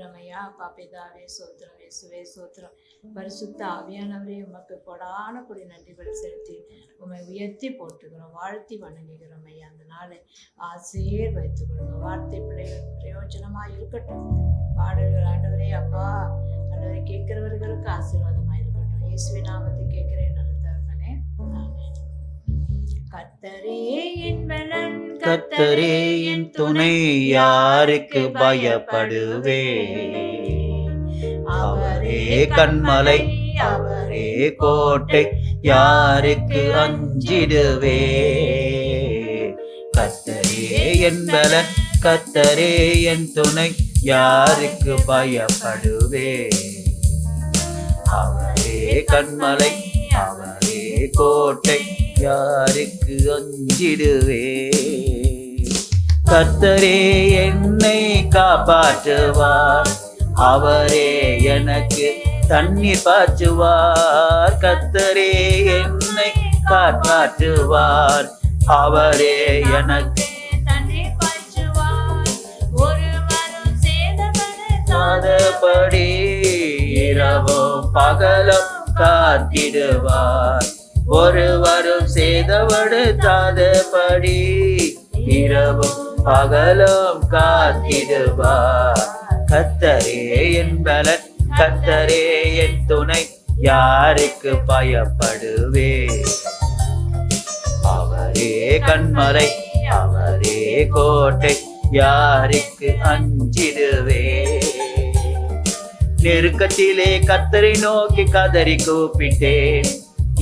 துதிக்கிறோம் ஐயா. அப்பா பிதாவே சோத்திரம், இயேசுவே சோத்திரம். பரிசுத்த ஆவியானவரே உமக்கு கொடான கொடி நன்றிகளை செலுத்தி உம்மை உயர்த்தி போட்டுக்கிறோம், வாழ்த்தி வணங்குகிறோம் ஐயா. அந்த நாளை ஆசீர்வதித்துக் கொடுங்க. வார்த்தை பிள்ளைகள் பிரயோஜனமா இருக்கட்டும். பாடல்கள் ஆண்டவரே அப்பா, ஆண்டவரை கேட்கிறவர்களுக்கு ஆசீர்வாதமா இருக்கட்டும். இயேசுவின் நாமத்தை கேட்கிறேன் நல்ல தகப்பனே, ஆமென். கர்த்தரே என் பலன், கர்த்தரே என் துணை, யாருக்கு பயப்படுவே? அவரே கண்மலை, அவரே கோட்டை, யாருக்கு அஞ்சிடுவே? கர்த்தரே என் பலன், கர்த்தரே என் துணை, யாருக்கு பயப்படுவே? அவரே கண்மலை, அவரே கோட்டை, யாருக்கு அஞ்சிடுவே? கர்த்தரே என்னை காப்பாற்றுவார், அவரே எனக்கு தண்ணீர் பாய்ச்சுவார். கர்த்தரே என்னை காப்பாற்றுவார், அவரே எனக்கு தண்ணீர் பாய்ச்சுவார். ஒருவரும் சேதப்படுத்தாதபடி இரவும் பகலும் காத்திடுவார். ஒருவரும் சேதப்படுத்தாதபடி இரவும் பகலும் காத்திடுவார். கர்த்தரே என் பலன், கர்த்தரே என் துணை, யாருக்கு பயப்படுவே? அவரே கண்மலை, அவரே கோட்டை, யாருக்கு அஞ்சிடுவே? நெருக்கத்திலே கர்த்தரை நோக்கி கதறி கூப்பிட்டேன்,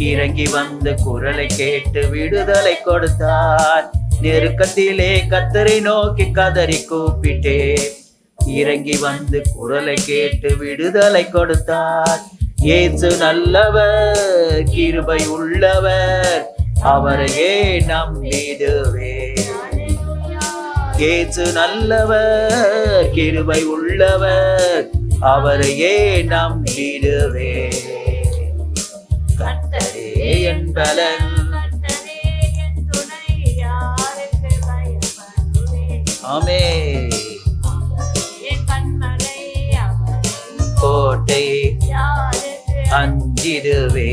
இறங்கி வந்து குரலை கேட்டு விடுதலை கொடுத்தார். நெருக்கத்திலே கர்த்தரை நோக்கி கதறி கூப்பிட்டேன், இறங்கி வந்து குரலை கேட்டு விடுதலை கொடுத்தார். இயேசு நல்லவர், கிருபை உள்ளவர், அவரையே நம்பிடுவே. இயேசு நல்லவர், கிருபை உள்ளவர், அவரையே நம்பிடுவே. கர்த்தரே என் பலன், கர்த்தரே என் துணை, யாருக்கு பயப்படுவே? ஆமென். என் கண்மலை, அவரே கோட்டை, யாருக்கு அஞ்சிடுவே.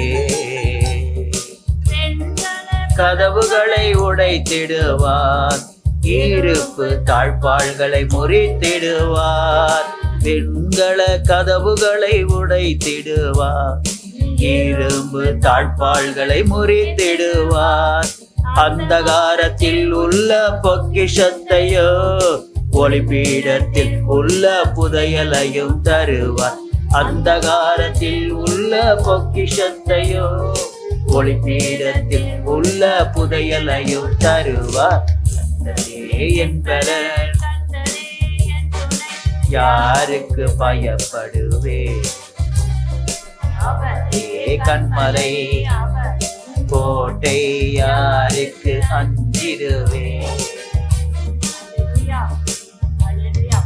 வெண்கல கதவுகளை உடைத்திடுவார், இருப்பு தாழ்பாள்களை முறித்திடுவார். வெண்கல கதவுகளை உடைத்திடுவார், இரும்பு தாழ்பாள்களை முறித்திடுவார். அந்தகாரத்தில் உள்ள பொக்கிஷத்தையோ ஒளிபீடத்தில் உள்ள புதையலையும் தருவார். அந்தகாரத்தில் உள்ள பொக்கிஷத்தையோ ஒளிபீடத்தில் உள்ள புதையலையும் தருவார். கர்த்தரே என் பலன், கர்த்தரே என் துணை, யாருக்கு பயப்படுவே? அவரே கண்மலை, அவரே கோட்டை, யாருக்கு அஞ்சிடுவே? அல்லேலூயா, அல்லேலூயா.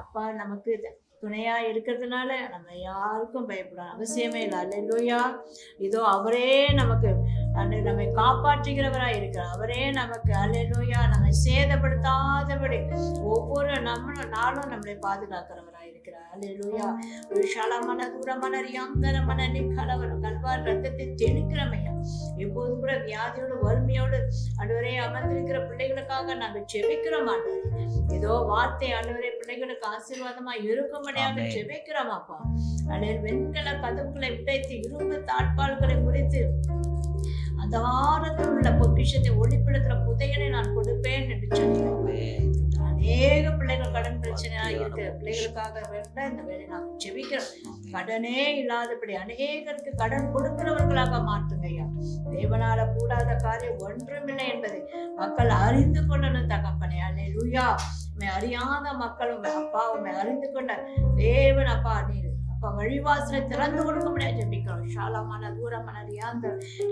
அப்பா நமக்கு துணையா இருக்கிறதுனால நம்ம யாருக்கும் பயப்படணும் அவசியமே இல்லை. அல்லேலூயா. இதோ அவரே நமக்கு நம்மை காப்பாற்றுகிறவராய் இருக்கிறார். அவரே நமக்கு அல்லேலூயா நம்மை சேதப்படுத்தாதபடி ஒவ்வொரு நாளும் நம்மளை பாதுகாக்கிறவராய் இருக்கிறார். அல்லேலூயா. விஷாலமான தூரமான ரியாந்தனமான நிக்கலவரம் கல்வார் ரத்தத்தை தெளிக்கிறமையா எப்போது கூட வியாதியோடு வறுமையோடு ஆண்டவரே அமர்ந்திருக்கிற பிள்ளைகளுக்காக நாங்கள் ஜெபிக்கிறோம். ஆண்டவரே ஏதோ வார்த்தை ஆண்டவரே பிள்ளைகளுக்கு ஆசீர்வாதமா இருக்கும்படியாக ஜெபிக்கிறோம் அப்பா. அல்லே வெண்கல கதவுகளை உடைத்து இரும்பு தாழ்பால்களை முறித்து அந்த வாரத்தில் உள்ள பொக்கிஷத்தை ஒளிப்படுத்துற புதையலை நான் கொடுப்பேன் என்று சொல்லுவேன். அநேக பிள்ளைகள் கடன் பிரச்சனையா இருக்கிற பிள்ளைகளுக்காக வேண்ட இந்த வேலை நான் ஜெபிக்கிறோம். கடனே இல்லாதபடி அநேகருக்கு கடன் கொடுக்கிறவர்களாக மாற்றுங்க ஐயா. தேவனால கூடாத காரியம் ஒன்றுமில்லை என்பதை மக்கள் அறிந்து கொள்ளணும் தகப்பனே. அல்லேலூயா. அறியாத மக்களும் அப்பா உண்மை அறிந்து கொண்ட தேவன் அப்பா நீர் அப்பா வழிவாசலை திறந்து கொடுக்க முடியாது ஜெபிக்கிறோம். ஷாலமான தூரமான அறியாந்த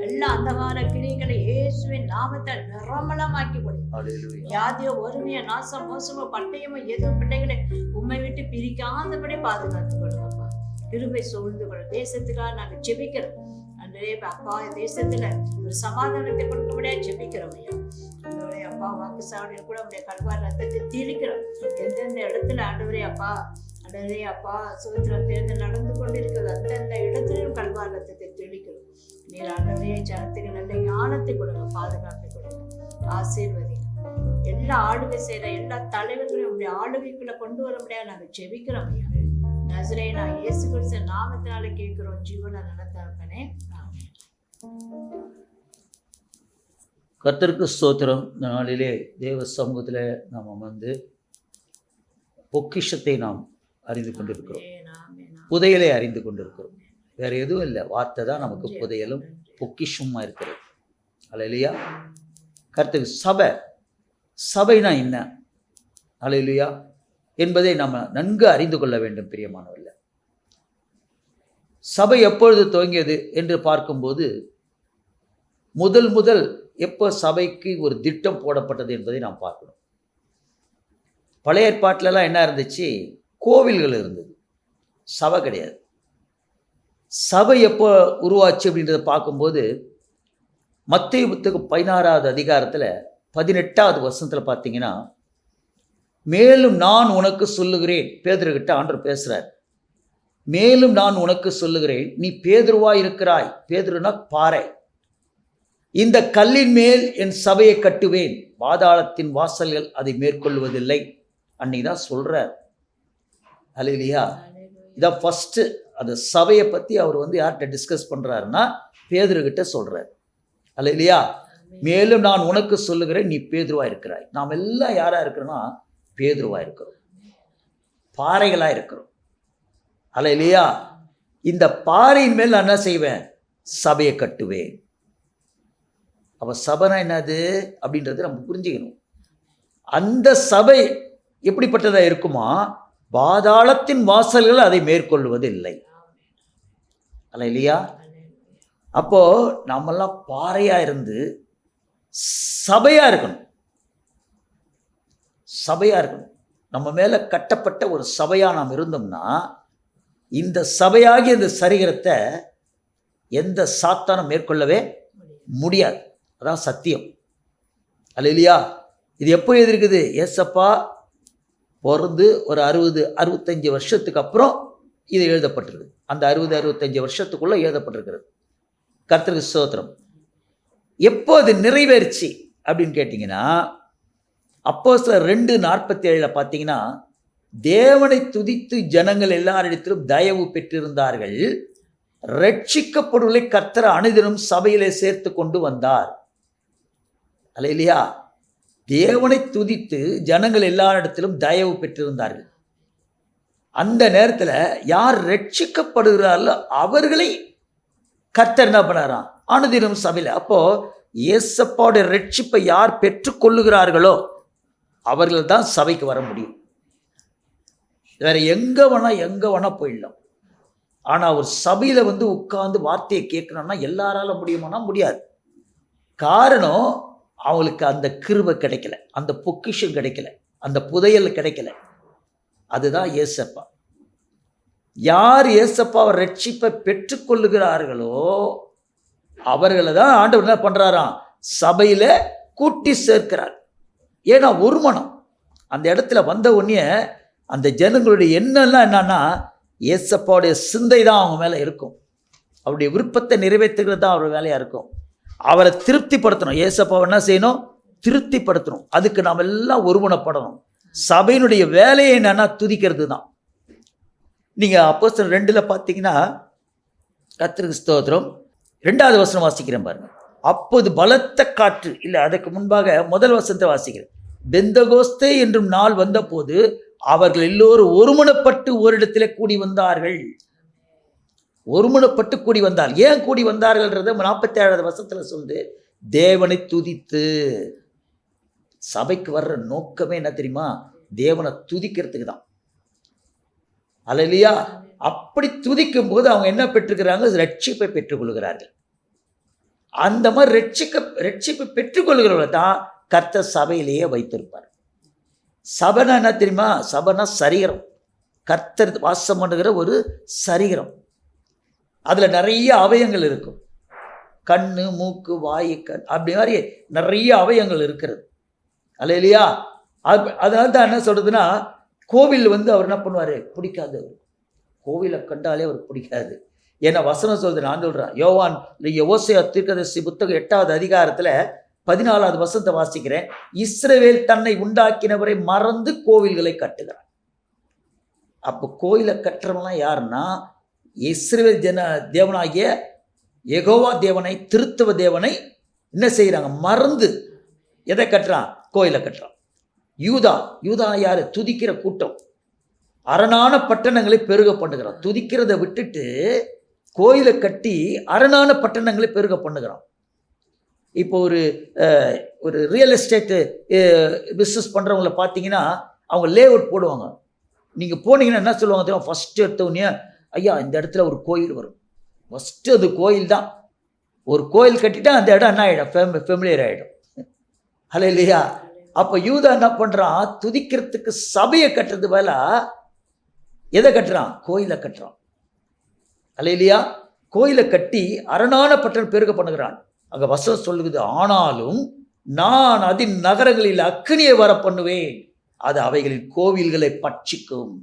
எல்லா அந்தகார கிரிகளை இயேசுவின் நாமத்தால் நிரமலமாக்கி கொடுக்கும். வியாதியோ வறுமையோ நாசம் மோசமோ பட்டயமோ எதுவும் பிள்ளைகளை உண்மை விட்டு பிரிக்காதபடி பாதுகாத்துக் கொள்ளுங்கப்பா. கிருபை சூழ்ந்து கொள்ளும். தேசத்துக்காக நாங்கள் ஜெபிக்கிறோம். அன்றே அப்பா தேசத்துல ஒரு சமாதானத்தை கொடுக்க முடியாது ஜெபிக்கிறோம் ஐயா. அப்பா வாக்கு சாவடியில் கூட உடைய கல்வார் ரத்தத்தை தீர்க்கிறோம். எந்தெந்த இடத்துல ஆண்டவரே அப்பா சுதந்திரம் தேர்தல் நடந்து கொண்டிருக்கிறது அந்தந்த இடத்திலும் கல்வார் ரத்தத்தை தெளிக்கிறோம். நீர் ஆண்டவரே ஜனத்துக்கு நல்ல ஞானத்தை கொடுங்க, பாதுகாப்பை கொடுங்க, ஆசீர்வதிங்க. எல்லா ஆளுகை செய்யற எல்லா தலைவர்களையும் உடைய ஆளுகைக்குள்ள கொண்டு வர முடியாது நாங்கள் ஜெபிக்கிறோம். நசரேயனா இயேசு கிறிஸ்து நாமத்தினால கேட்கிறோம் ஜீவன நடத்தப்பனே. கர்த்தருக்கு ஸ்தோத்திரம். இந்த நாளிலே தேவ சமூகத்தில் நாம் வந்து பொக்கிஷத்தை நாம் அறிந்து கொண்டிருக்கிறோம், புதையலை அறிந்து கொண்டிருக்கிறோம். வேற எதுவும் இல்லை, வார்த்தை தான் நமக்கு புதையலும் பொக்கிஷமா இருக்கிறது. அல்லேலூயா. கர்த்தருக்கு சபைனா என்ன, அல்லேலூயா, என்பதை நம்ம நன்கு அறிந்து கொள்ள வேண்டும். பிரியமானவர்களே, சபை எப்பொழுது துவங்கியது என்று பார்க்கும்போது முதல் எப்போ சபைக்கு ஒரு திட்டம் போடப்பட்டது என்பதை நாம் பார்க்கணும். பழைய ஏற்பாட்டிலலாம் என்ன இருந்துச்சு? கோவில்கள் இருந்தது, சபை கிடையாது. சபை எப்போ உருவாச்சு அப்படின்றத பார்க்கும்போது மத்தேயு புத்தகம் 16வது அதிகாரத்தில் 18வது வசனத்தில் பார்த்தீங்கன்னா, மேலும் நான் உனக்கு சொல்லுகிறேன், பேதுருகிட்ட ஆண்டவர் பேசுகிறார். மேலும் நான் உனக்கு சொல்லுகிறேன், நீ பேதுருவாய் இருக்கிறாய். பேதுருனா பாறை. இந்த கல்லின் மேல் என் சபையை கட்டுவேன், பாதாளத்தின் வாசல்கள் அதை மேற்கொள்வதில்லை. அன்னைக்கு தான் சொல்கிறார். அல்லேலூயா. இதான் ஃபஸ்ட்டு அந்த சபையை பற்றி அவர் வந்து யார்கிட்ட டிஸ்கஸ் பண்ணுறாருன்னா பேதுருகிட்ட சொல்கிறார். அல்லேலூயா. மேலும் நான் உனக்கு சொல்லுகிறேன், நீ பேதுருவாக இருக்கிறாய். நாம் எல்லாம் யாராக இருக்கிறோன்னா பேதுருவாக இருக்கிறோம், பாறைகளாக இருக்கிறோம். அல்லேலூயா. இந்த பாறையின் மேல் நான் என்ன செய்வேன்? சபையை கட்டுவேன். அப்போ சபைனா என்னது அப்படின்றது நம்ம புரிஞ்சுக்கணும். அந்த சபை எப்படிப்பட்டதாக இருக்குமா? பாதாளத்தின் வாசல்கள் அதை மேற்கொள்வது இல்லை. அல்லேலூயா. அப்போ நாமெல்லாம் பாறையா இருந்து சபையா இருக்கணும். நம்ம மேல கட்டப்பட்ட ஒரு சபையா நாம் இருந்தோம்னா இந்த சபையாகிய இந்த சரீரத்தை எந்த சாத்தானும் மேற்கொள்ளவே முடியாது. அதான் சத்தியம். அல்லேலூயா. இது எப்போ எதிர்க்குது? ஏசப்பா பிறந்து ஒரு 60-65 வருஷத்துக்கு அப்புறம் இது எழுதப்பட்டிருக்கு. அந்த 60-65 வருஷத்துக்குள்ளே எழுதப்பட்டிருக்கிறது. கர்த்தருக்கு ஸ்தோத்திரம். எப்போ அது நிறைவேறிச்சு அப்படின்னு கேட்டிங்கன்னா, அப்போஸ்தலர் 2:47 பார்த்தீங்கன்னா, தேவனை துதித்து ஜனங்கள் எல்லாரிடத்திலும் தயவு பெற்றிருந்தார்கள், ரட்சிக்கப்படுவதை கர்த்தர் அனுதினம் சபையிலே சேர்த்து கொண்டு வந்தார். அல்லேலூயா. தேவனை துதித்து ஜனங்கள் எல்லாரிடத்திலும் தயவு பெற்றிருந்தார்கள். அந்த நேரத்தில் யார் ரட்சிக்கப்படுகிறார்களோ அவர்களை கர்த்தர் என்ன பண்ணாராம்? அனுதினம் சபையில். அப்போ இயேசப்பாவுடைய ரட்சிப்பை யார் பெற்றுக்கொள்ளுகிறார்களோ அவர்கள் தான் சபைக்கு வர முடியும். வேற எங்கே வேணா போயிடலாம். ஆனால் ஒரு சபையில் வந்து உட்கார்ந்து வார்த்தையை கேட்கணும்னா எல்லாரால முடியுமானா முடியாது. காரணம், அவங்களுக்கு அந்த கிருபை கிடைக்கல, அந்த பொக்கிஷம் கிடைக்கல, அந்த புதையல் கிடைக்கல. அதுதான் ஏசப்பா. யார் ஏசப்பாவை ரட்சிப்பை பெற்றுக்கொள்ளுகிறார்களோ அவர்களை தான் ஆண்டவர் என்ன பண்றாராம்? சபையில கூட்டி சேர்க்கிறார். ஏன்னா ஒரு மனம் அந்த இடத்துல வந்த உடனே அந்த ஜனங்களுடைய எண்ணம்லாம் என்னன்னா ஏசப்பாவுடைய சிந்தை தான் அவங்க மேல இருக்கும். அவருடைய விருப்பத்தை நிறைவேற்றுகிறது தான் அவர் வேலையா இருக்கும். அவரை திருப்திப்படுத்தணும். ஏசப்பாவை என்ன செய்யணும்? திருப்திப்படுத்தணும். அதுக்கு நாம் எல்லாம் ஒருமனப்படணும். சபையினுடைய வேலையை என்னன்னா துதிக்கிறது தான். நீங்கள் அப்போஸ்தலர் 2 பார்த்தீங்கன்னா, கர்த்தருக்கு ஸ்தோத்திரம், 2வது வசனம் வாசிக்கிறேன் பாருங்க. அப்போது பலத்த காற்று, இல்லை அதுக்கு முன்பாக முதல் வசனத்தை வாசிக்கிறேன். பெந்தகோஸ்தே என்றும் நாள் வந்தபோது அவர்கள் எல்லோரும் ஒருமனப்பட்டு ஓரிடத்திலே கூடி வந்தார்கள். ஒருமனப்பட்டு கூடி வந்தார். ஏன் கூடி வந்தார்கள்ன்றத 47வது வசனத்தில் சொல்லுது, தேவனை துதித்து. சபைக்கு வர்ற நோக்கமே என்ன தெரியுமா? தேவனை துதிக்கிறதுக்கு தான். அல்லேலூயா. அப்படி துதிக்கும் போது அவங்க என்ன பெற்றுக்கிறாங்க? ரட்சிப்பை பெற்றுக்கொள்கிறார்கள். அந்த மாதிரி ரட்சிப்பை பெற்றுக்கொள்கிறவங்களை தான் கர்த்தர் சபையிலேயே வைத்திருப்பார். சபைனா என்ன தெரியுமா? சபைனா சரீரம், கர்த்தர் வாசம் பண்ணுகிற ஒரு சரீரம். அதில் நிறைய அவயங்கள் இருக்கும். கண்ணு, மூக்கு, வாயு, கண், அப்படி மாதிரி நிறைய அவயங்கள் இருக்கிறது. அல்லேலூயா. அதனால தான் என்ன சொல்றதுன்னா, கோவில் அவர் என்ன பண்ணுவார், பிடிக்காது. கோவிலை கண்டாலே அவர் பிடிக்காது. ஏன்னா வசனம் சொல்றது, நான் சொல்கிறேன், யோவான் ஓசியா தீர்க்கதரிசி புத்தகம் 8வது அதிகாரத்தில் 14வது வசனத்தை வாசிக்கிறேன். இஸ்ரவேல் தன்னை உண்டாக்கினவரை மறந்து கோவில்களை கட்டுகிறார். அப்போ கோயிலை கட்டுறவங்களாம் யாருன்னா, இஸ்ரவேல் தேவனாகிய யெகோவா தேவனை, திருத்துவ தேவனை என்ன செய்கிறாங்க, மறந்து எதை கட்டுறான், கோயிலை கட்டுறான். யூதா யாரு, துதிக்கிற கூட்டம். அரணான பட்டணங்களை பெருக பண்ணுகிறான். துதிக்கிறத விட்டுட்டு கோயிலை கட்டி அரணான பட்டணங்களை பெருக பண்ணுகிறான். இப்போ ஒரு ரியல் எஸ்டேட்டு பிஸ்னஸ் பண்ணுறவங்கள பார்த்தீங்கன்னா, அவங்க லே அவுட் போடுவாங்க. நீங்கள் போனீங்கன்னா என்ன சொல்லுவாங்க தெரியும், ஃபஸ்ட்டு எடுத்தோடனே, ஐயா இந்த இடத்துல ஒரு கோயில் வரும், ஃபஸ்ட்டு அது கோயில் தான். ஒரு கோயில் கட்டிட்டா அந்த இடம் என்ன ஆகிடும், ஃபெமிலியர் ஆகிடும். அல்லேலூயா. அப்போ யூதா என்ன பண்ணுறான், துதிக்கிறதுக்கு சபையை கட்டுறது வேலை எதை கட்டுறான், கோயிலை கட்டுறான். அல்லேலூயா. கோயிலை கட்டி அரணான பட்டணம் பெருக பண்ணுகிறான். அங்கே வசனம் சொல்லுது, ஆனாலும் நான் அதன் நகரங்களில் அக்கினியை வர பண்ணுவேன், அது அவைகளின் கோவில்களை பட்சிக்கும்.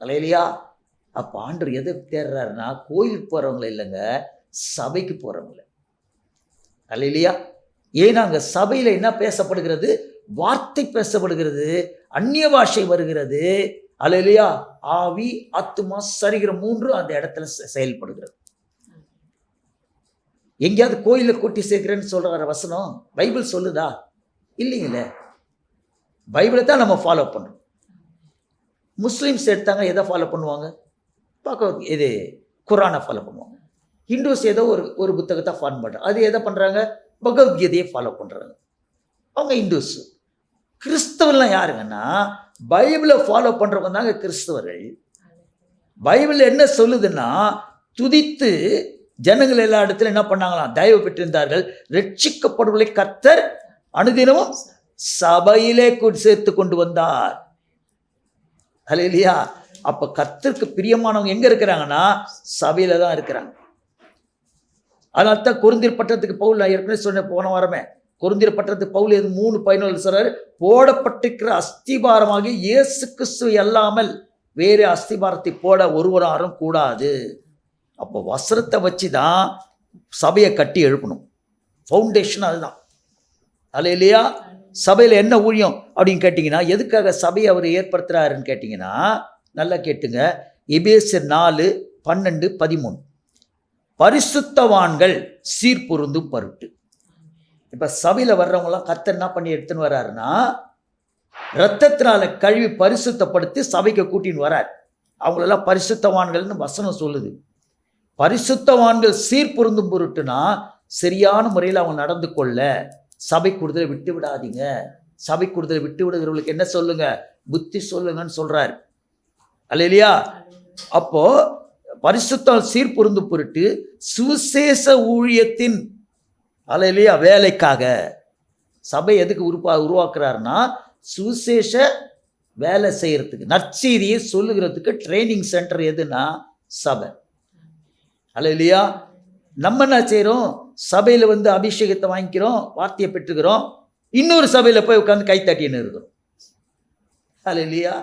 அல்லேலூயா. அப்போ ஆண்டவர் எதை தேடுறாருன்னா, கோயிலுக்கு போகிறவங்கள இல்லைங்க, சபைக்கு போகிறவங்கள. அல்லேலூயா. ஏன்னா அங்கே சபையில் என்ன பேசப்படுகிறது, வார்த்தை பேசப்படுகிறது, அந்நிய பாஷை வருகிறது. அல்லேலூயா. ஆவி, ஆத்துமா, சரீரம் மூன்றும் அந்த இடத்துல செயல்படுகிறது. எங்கேயாவது கோயிலில் கூட்டி சேர்க்கிறேன்னு சொல்கிற வசனம் பைபிள் சொல்லுதா? இல்லைங்களே. பைபிளை தான் நம்ம ஃபாலோ பண்ணுறோம். முஸ்லீம்ஸ் எடுத்தாங்க, எதை ஃபாலோ பண்ணுவாங்க, பார்க்க இது குரானை ஃபாலோ பண்ணுவாங்க. ஹிந்துஸ் ஏதோ ஒரு புத்தகத்தை ஃபாலோ பண்ணுறாங்க. அது எதை பண்ணுறாங்க, பகவத்கீதையை ஃபாலோ பண்ணுறாங்க. அவங்க ஹிந்துஸ். கிறிஸ்தவர்லாம் யாருங்கன்னா, பைபிளை ஃபாலோ பண்ணுறவங்க தாங்க கிறிஸ்தவர்கள். பைபிள் என்ன சொல்லுதுன்னா, துதித்து ஜனங்கள் எல்லா இடத்துல என்ன பண்ணாங்களாம், தயவு பெற்றிருந்தார்கள். ரட்சிக்கப்படுவதை கர்த்தர் அனுதினமும் சபையிலே சேர்த்து கொண்டு வந்தார். அல்லேலூயா. அப்போ கர்த்தருக்கு பிரியமானவங்க எங்கே இருக்கிறாங்கன்னா, சபையில் தான் இருக்கிறாங்க. அதனால தான் கொரிந்தியர் பட்டணத்துக்கு பவுல், நான் ஏற்கனவே சொன்னேன் போன வாரமே, கொரிந்தியர் பட்டணத்துக்கு பவுல் 3:14 சொல்றாரு, போடப்பட்டிருக்கிற அஸ்திபாரமாகி இயேசு கிறிஸ்து அல்லாமல் வேறு அஸ்திபாரத்தை போட ஒருவராரும் கூடாது. அப்போ வஸ்திரத்தை வச்சு தான் சபையை கட்டி எழுப்பணும். ஃபவுண்டேஷன் அதுதான். அல்லேலூயா. சபையில் என்ன ஊழியம் அப்படின்னு கேட்டிங்கன்னா, எதுக்காக சபையை அவர் ஏற்படுத்துகிறாருன்னு கேட்டிங்கன்னா, நல்லா கேட்டுங்க, எபேசியர் 4:12-13, பரிசுத்தவான்கள் சீர்பொருந்தும் பொருட்டு. இப்போ சபையில் வர்றவங்களாம் கர்த்தர் என்ன பண்ணி எடுத்துன்னு வர்றாருன்னா, இரத்தத்தினால கழுவி பரிசுத்தப்படுத்தி சபைக்கு கூட்டின்னு வரார். அவங்களெல்லாம் பரிசுத்தவான்கள்னு வசனம் சொல்லுது. பரிசுத்தவான்கள் சீர்பொருந்தும் பொருட்டுனா, சரியான முறையில் அவங்க நடந்து கொள்ள சபை கூடுதலை விட்டு விடாதீங்க. சபை கூடுதலை விட்டு விடுகிறவங்களுக்கு என்ன சொல்லுங்க, புத்தி சொல்லுங்கன்னு சொல்றாரு. அல்லேலூயா. அப்போ பரிசுத்த சீர்பொருந்து பொருட்டு சுவிசேஷ ஊழியத்தின், அல்லேலூயா, வேலைக்காக சபை எதுக்கு உருவாக்குறாருன்னா, சுவிசேஷ வேலை செய்யறதுக்கு, நற்செய்தியை சொல்லுகிறதுக்கு ட்ரைனிங் சென்டர் எதுனா சபை. அல்லேலூயா. நம்ம என்ன செய்கிறோம், சபையில் அபிஷேகத்தை வாங்கிக்கிறோம், வார்த்தையை பெற்றுக்கிறோம், இன்னொரு சபையில் போய் உட்காந்து கைத்தட்டின்னு இருக்கிறோம். அல்லேலூயா.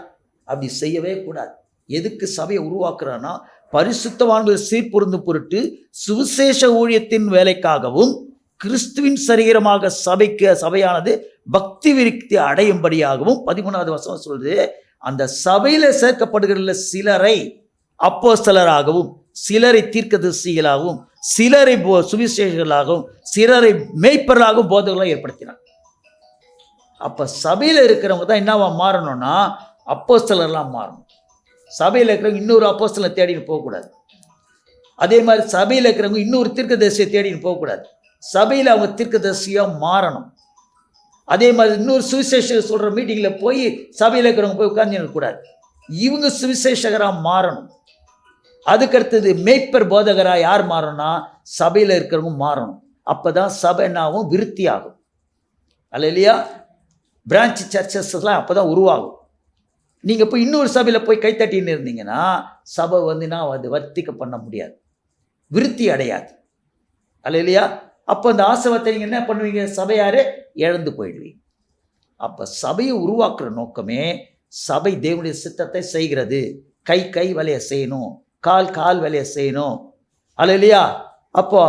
அப்படி செய்யவே கூடாது. எதுக்கு சபையை உருவாக்குறான்னா, பரிசுத்தவான்கள் சீர்பொருந்தும் பொருட்டு சுவிசேஷ ஊழியத்தின் வேலைக்காகவும் கிறிஸ்துவின் சரீரமாக சபையானது பக்தி விருத்தி அடையும்படியாகவும் 13வது வசனம் சொல்றது, அந்த சபையில சேர்க்கப்படுகிற சிலரை அப்போஸ்தலராகவும், சிலரை தீர்க்கதரிசிகளாகவும், சிலரை சுவிசேஷகர்களாகவும், சிலரை மேய்ப்பர்களாகவும் போதகர்களாக ஏற்படுத்தினார். அப்ப சபையில இருக்கிறவங்க தான் என்னவா மாறணும்னா, அப்போஸ்தலர்லாம் மாறணும். சபையில் இருக்கிறவங்க இன்னொரு அப்போஸ்தலரை தேடின்னு போகக்கூடாது. அதே மாதிரி சபையில் இருக்கிறவங்க இன்னொரு தீர்க்கதரிசியை தேடின்னு போகக்கூடாது. சபையில் அவங்க தீர்க்கதரிசியாக மாறணும். அதே மாதிரி இன்னொரு சுவிசேஷகர் சொல்கிற மீட்டிங்கில் போய் சபையில் இருக்கிறவங்க போய் உட்கார்ந்து இருக்கக்கூடாது. இவங்க சுவிசேஷகராக மாறணும். அதுக்கடுத்தது மேய்ப்பர் போதகராக யார் மாறணும்னா, சபையில் இருக்கிறவங்க மாறணும். அப்போ தான் சபைனாவும் விருத்தி ஆகும். அல்லேலூயா. பிரான்ச் சர்ச்சஸ்லாம் அப்போ தான் உருவாகும். நீங்கள் போய் இன்னொரு சபையில் போய் கைத்தட்டின்னு இருந்தீங்கன்னா சபை நான் வர்த்திக்க பண்ண முடியாது, விருத்தி அடையாது. அல்லேலூயா. அப்போ அந்த ஆசீர்வாதத்தை நீங்கள் என்ன பண்ணுவீங்க, சபையாரே இழந்து போயிடுவீங்க. அப்ப சபையை உருவாக்குற நோக்கமே சபை தேவனுடைய சித்தத்தை செய்கிறது. கை வேலையை செய்யணும், கால் வேலையை செய்யணும். அல்லேலூயா. அப்போ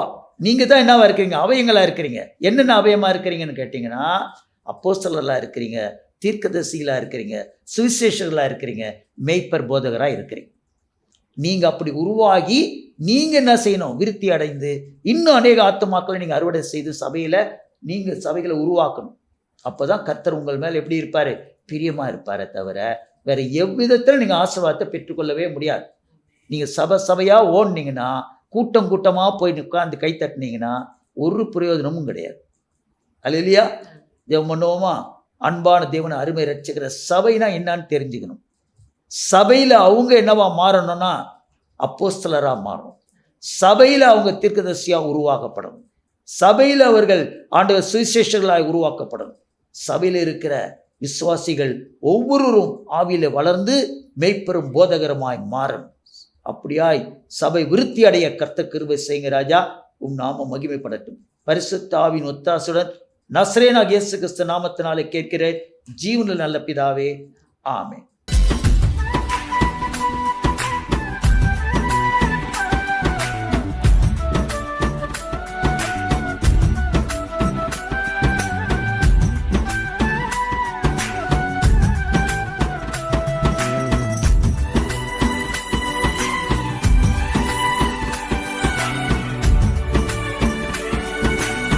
நீங்க தான் என்னவா இருக்கிறீங்க? அவயங்களா இருக்கிறீங்க. என்னென்ன அவயமா இருக்கிறீங்கன்னு கேட்டீங்கன்னா, அப்போஸ்தலர்களா இருக்கிறீங்க, தீர்க்கதரிசிகளா இருக்கிறீங்க, சுவிசேஷர்களா இருக்கிறீங்க, மேய்ப்பர் போதகரா இருக்கிறீங்க. நீங்க அப்படி உருவாகி நீங்க என்ன செய்யணும்? விருத்தி அடைந்து இன்னும் அநேக ஆத்துமாக்களை நீங்க அறுவடை செய்து சபைகளை உருவாக்கணும். அப்பதான் கர்த்தர் உங்கள் மேல எப்படி இருப்பாரு? பிரியமா இருப்பாரே தவிர வேற எவ்விதத்தில் நீங்க ஆசீர்வாதத்தை பெற்றுக்கொள்ளவே முடியாது. நீங்க சபையா ஓடுனீங்கன்னா, கூட்டமா போய் உட்கார்ந்து கை தட்டினீங்கன்னா ஒரு பிரயோஜனமும் கிடையாது. அல்லேலூயா. ஜெபம் பண்ணுவோமா? அன்பான தேவனை அருமை ரட்சிக்கிற சபைனா என்னன்னு தெரிஞ்சுக்கணும். சபையில அவங்க என்னவா மாறணும்னா அப்போஸ்தலரா மாறணும். சபையில அவங்க தீர்க்கதரிசியா உருவாக்கப்படணும். சபையில அவர்கள் ஆண்டவர் சுவிசேஷர்களாய் உருவாக்கப்படணும். சபையில இருக்கிற விசுவாசிகள் ஒவ்வொருவரும் ஆவியில வளர்ந்து மெய்ப்பெரும் போதகரமாய் மாறணும். அப்படியாய் சபை விருத்தி அடைய கர்த்தர் கிருபை செய்யுங்க ராஜா. உம் நாமம் மகிமைப்படட்டும். பரிசுத்த ஆவியின் ஒத்தாசுடன் நசரேனாகிய இயேசு கிறிஸ்து நாமத்தினாலே கேட்கிறேன் ஜீவனில் நல்ல பிதாவே, ஆமென்.